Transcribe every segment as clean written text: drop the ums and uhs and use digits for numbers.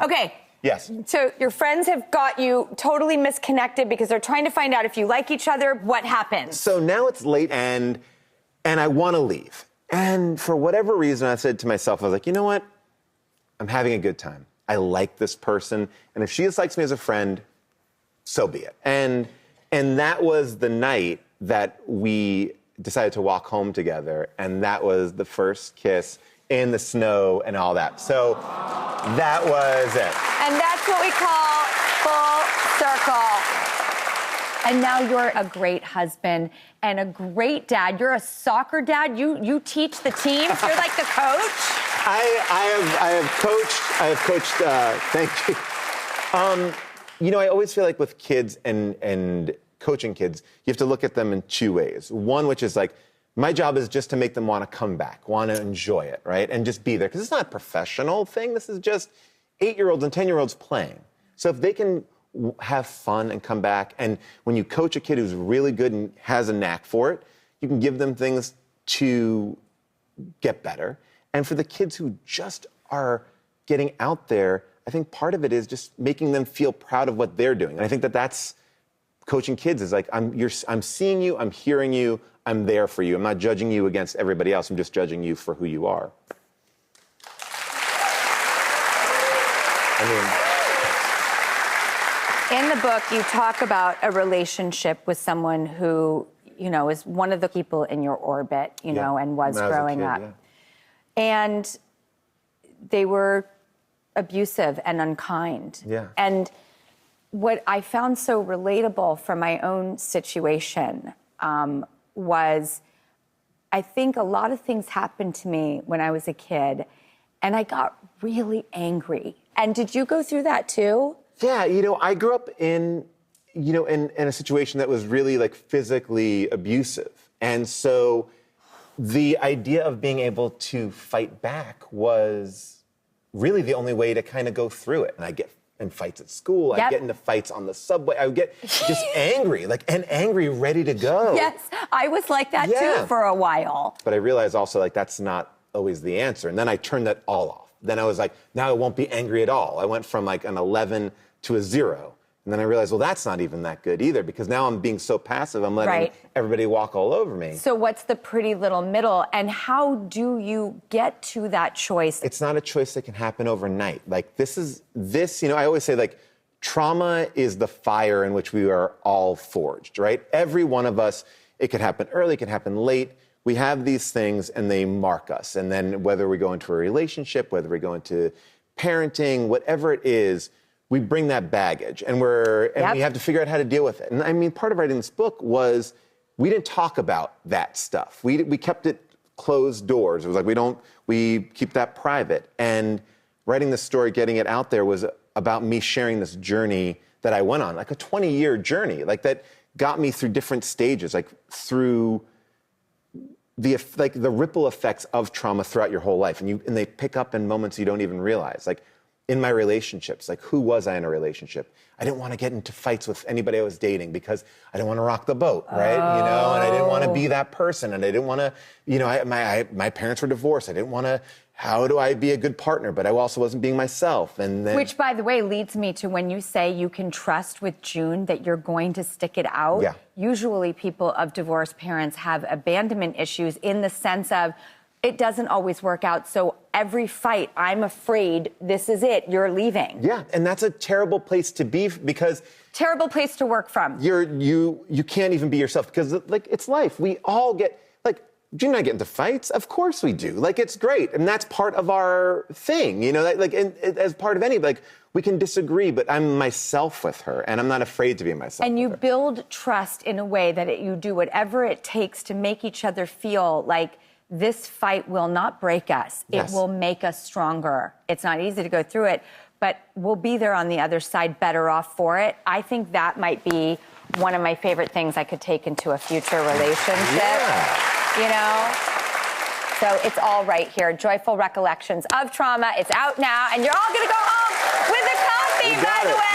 Okay. Yes. So your friends have got you totally misconnected because they're trying to find out if you like each other. What happens? So now it's late and I want to leave. And for whatever reason, I said to myself, I was like, you know what? I'm having a good time. I like this person. And if she just likes me as a friend, so be it. And that was the night that we decided to walk home together. And that was the first kiss in the snow and all that. So that was it. And that's what we call full circle. And now you're a great husband and a great dad. You're a soccer dad. You teach the teams. You're like the coach. I have coached. Thank you. You know, I always feel like with kids and coaching kids, you have to look at them in two ways. One, which is like, my job is just to make them want to come back, want to enjoy it, right? And just be there. Because it's not a professional thing. This is just 8-year-olds and 10-year-olds playing. So if they can have fun and come back, and when you coach a kid who's really good and has a knack for it, you can give them things to get better. And for the kids who just are getting out there, I think part of it is just making them feel proud of what they're doing. And I think that that's coaching kids is like, I'm seeing you, I'm hearing you, I'm there for you. I'm not judging you against everybody else. I'm just judging you for who you are. In the book, you talk about a relationship with someone who, you know, is one of the people in your orbit, you know, and was growing up. Yeah. And they were abusive and unkind. Yeah. And what I found so relatable from my own situation was, I think a lot of things happened to me when I was a kid, and I got really angry. And did you go through that too? Yeah, you know, I grew up in a situation that was really like physically abusive. And so the idea of being able to fight back was really the only way to kind of go through it. And I get in fights at school, I'd get into fights on the subway, I would get just angry, ready to go. Yes, I was like that too for a while. But I realized also like that's not always the answer. And then I turned that all off. Then I was like, now I won't be angry at all. I went from like an 11 to a 0. And then I realized, well, that's not even that good either, because now I'm being so passive, I'm letting everybody walk all over me. So what's the pretty little middle, and how do you get to that choice? It's not a choice that can happen overnight. Like this, you know, I always say like, trauma is the fire in which we are all forged, right? Every one of us, it can happen early, it can happen late. We have these things and they mark us. And then whether we go into a relationship, whether we go into parenting, whatever it is, we bring that baggage and we have to figure out how to deal with it. And I mean, part of writing this book was we didn't talk about that stuff. We kept it closed doors. It was like, we keep that private. And writing this story, getting it out there was about me sharing this journey that I went on, like a 20-year journey, like that got me through different stages, like through the ripple effects of trauma throughout your whole life. And they pick up in moments you don't even realize. Like in my relationships, like who was I in a relationship? I didn't want to get into fights with anybody I was dating because I didn't want to rock the boat, right? You know, and I didn't want to be that person, and I didn't want to, you know, my parents were divorced. I didn't want to, how do I be a good partner? But I also wasn't being myself. And then, which, by the way, leads me to when you say you can trust with June that you're going to stick it out. Yeah. Usually people of divorced parents have abandonment issues in the sense of it doesn't always work out. So every fight, I'm afraid this is it. You're leaving. Yeah, and that's a terrible place to be because terrible place to work from. You can't even be yourself because like it's life. We all get like June and I get into fights. Of course we do. Like it's great, and that's part of our thing. You know, like as part of any like we can disagree, but I'm myself with her, and I'm not afraid to be myself. And you build trust in a way that you do whatever it takes to make each other feel like this fight will not break us. It will make us stronger. It's not easy to go through it, but we'll be there on the other side better off for it. I think that might be one of my favorite things I could take into a future relationship. Yeah. You know? So it's all right here. Joyful Recollections of Trauma. It's out now, and you're all going to go home with a coffee, by the way.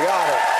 We got it.